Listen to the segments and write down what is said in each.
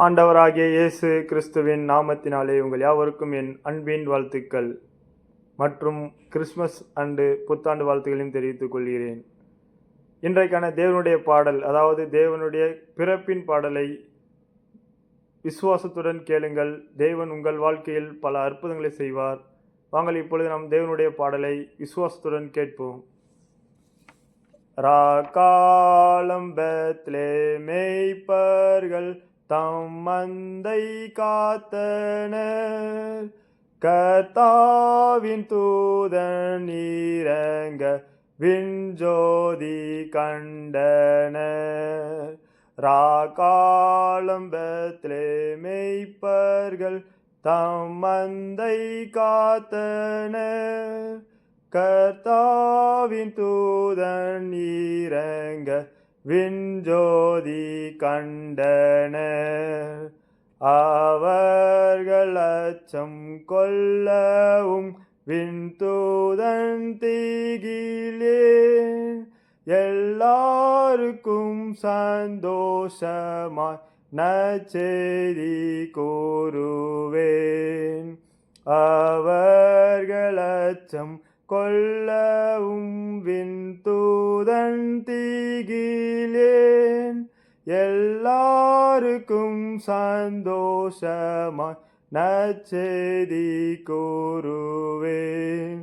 ஆண்டவராகிய இயேசு கிறிஸ்துவின் நாமத்தினாலே உங்கள் யாவருக்கும் என் அன்பின் வாழ்த்துக்கள் மற்றும் கிறிஸ்மஸ் அண்டு புத்தாண்டு வாழ்த்துக்களையும் தெரிவித்துக் கொள்கிறேன். இன்றைக்கான தேவனுடைய பாடல், அதாவது தேவனுடைய பிறப்பின் பாடலை விசுவாசத்துடன் கேளுங்கள். தேவன் உங்கள் வாழ்க்கையில் பல அற்புதங்களை செய்வார். வாங்கள் இப்பொழுது நாம் தேவனுடைய பாடலை விசுவாசத்துடன் கேட்போம். ராக்காலம் பெத்லேஹேம் மேய்ப்பர்கள் தம் மந்தை காத்தனர், கர்த்தாவின் தூதன் இறங்க விண்ஜோதி கண்டனர். ராக்காலம் பெத்லேஹேம் மேய்ப்பர்கள் தம் மந்தை காத்தனர், கர்த்தாவின் தூதன் இறங்க விண்ஜோதி கண்டனர். அவர்கள் அச்சம் கொள்ளவும் விண்தூதன் திகிலே, எல்லாருக்கும் சந்தோஷமாய் நற்செய்தி கூறுவேன். அவர்கள் அச்சம் கொள்ளவும் விண்தூதன் திகிலேன், எல்லாருக்கும் சந்தோஷமாய் நற்செய்தி கூறுவேன்.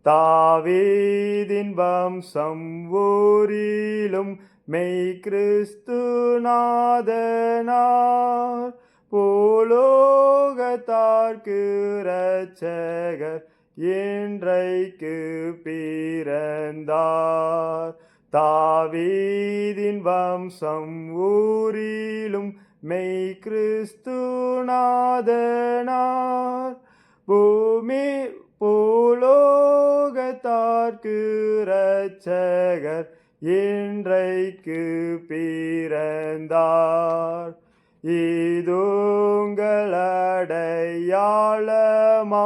தாவீதின் வம்சம் ஊரிலும் மெய் கிறிஸ்து நாதனார், பூலோகத்தார்க்கு இரட்சகர் இன்றைக்கு பிறந்தார். தாவீதின் வம்சம் ஊரிலும் மெய் கிறிஸ்து நாதனார், பூலோகத்தார்க்கு இரட்சகர் இன்றைக்கு பிறந்தார். இதுங்கள் அடையாளமா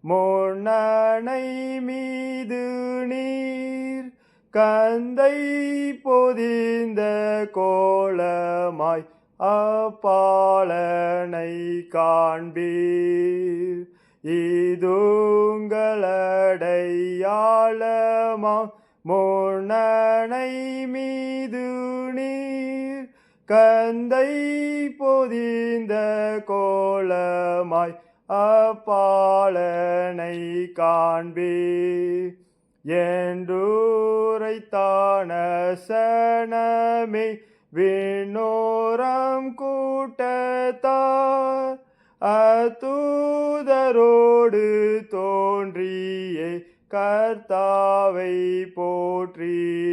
முன்னணை மீது நீர், கந்தை பொதிந்த கோலமாய் அப்பாலனை காண்பீர். இதுங்கள் அடையாளமா முன்னணை மீது நீர், கந்தை பொதிந்த கோலமாய் அப்பாலனை காண்பீர். என்றுரைத்தான சனமே விண்ணோரம் கூட்டத்தார், அத்தூதரோடு தோன்றியே கர்த்தாவை போற்றினார்.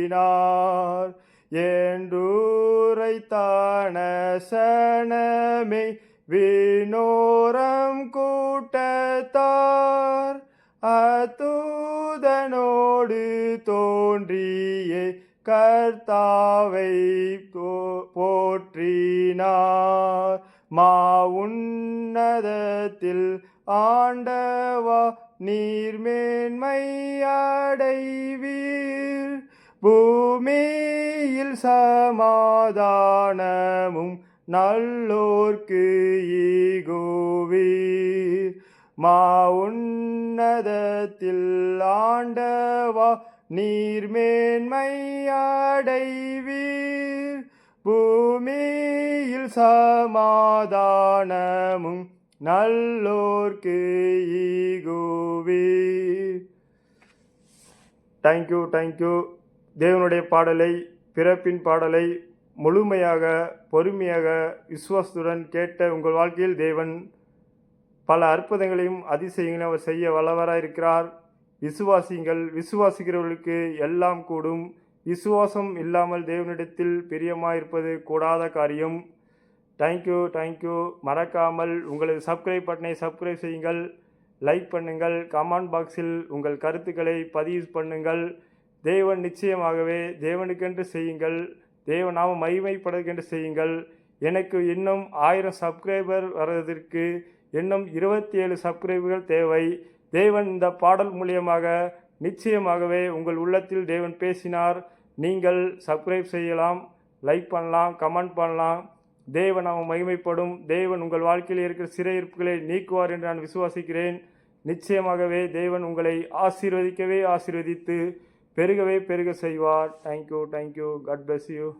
என்றுரைத்தான சனமே விண்ணோரம் கூட்டத்தார், அத்தூதனோடு தோன்றியே கர்த்தாவை போற்றினார். உன்னதத்தில் ஆண்டவா நீர்மேன்மை அடைவீர், பூமியில் சமாதானமும் நல்லோர்க்கு ஈகுவீர். உன்னதத்தில் ஆண்டவா நீர்மேன்மை அடைவீர், பூமியில் சமாதானமும் நல்லோர்க்கு ஈகுவீர். தேங்க்யூ. தேவனுடைய பாடலை, பிறப்பின் பாடலை முழுமையாக பொறுமையாக விசுவாசத்துடன் கேட்ட உங்கள் வாழ்க்கையில் தேவன் பல அற்புதங்களையும் அதிசயங்களையும் அவர் செய்ய வல்லவராயிருக்கிறார். விசுவாசிங்கள். விசுவாசிக்கிறவர்களுக்கு எல்லாம் கூடும். விசுவாசம் இல்லாமல் தேவனிடத்தில் பிரியமாயிருப்பது கூடாத காரியம். தேங்க்யூ. மறக்காமல் உங்களது சப்ஸ்கிரைப் பட்டனை சப்ஸ்கிரைப் செய்யுங்கள், லைக் பண்ணுங்கள், கமெண்ட் பாக்ஸில் உங்கள் கருத்துக்களை பதிவு பண்ணுங்கள். தேவன் நிச்சயமாகவே தேவனுக்கென்று செய்யுங்கள், தேவநாம மகிமைப்படுவதற்கென்று செய்யுங்கள். எனக்கு இன்னும் 1000 சப்ஸ்கிரைபர் வர்றதற்கு இன்னும் 27 சப்ஸ்கிரைபர்கள் தேவை. தேவன் இந்த பாடல் மூலியமாக நிச்சயமாகவே உங்கள் உள்ளத்தில் தேவன் பேசினார். நீங்கள் சப்ஸ்கிரைப் செய்யலாம், லைக் பண்ணலாம், கமெண்ட் பண்ணலாம். தேவன் நாம மகிமைப்படும். தேவன் உங்கள் வாழ்க்கையில் இருக்கிற சிறையிருப்புகளை நீக்குவார் என்று நான் விசுவாசிக்கிறேன். நிச்சயமாகவே தேவன் உங்களை ஆசீர்வதிக்கவே ஆசீர்வதித்து பெருகவே பெருக செய்வார். தேங்க்யூ. God bless you.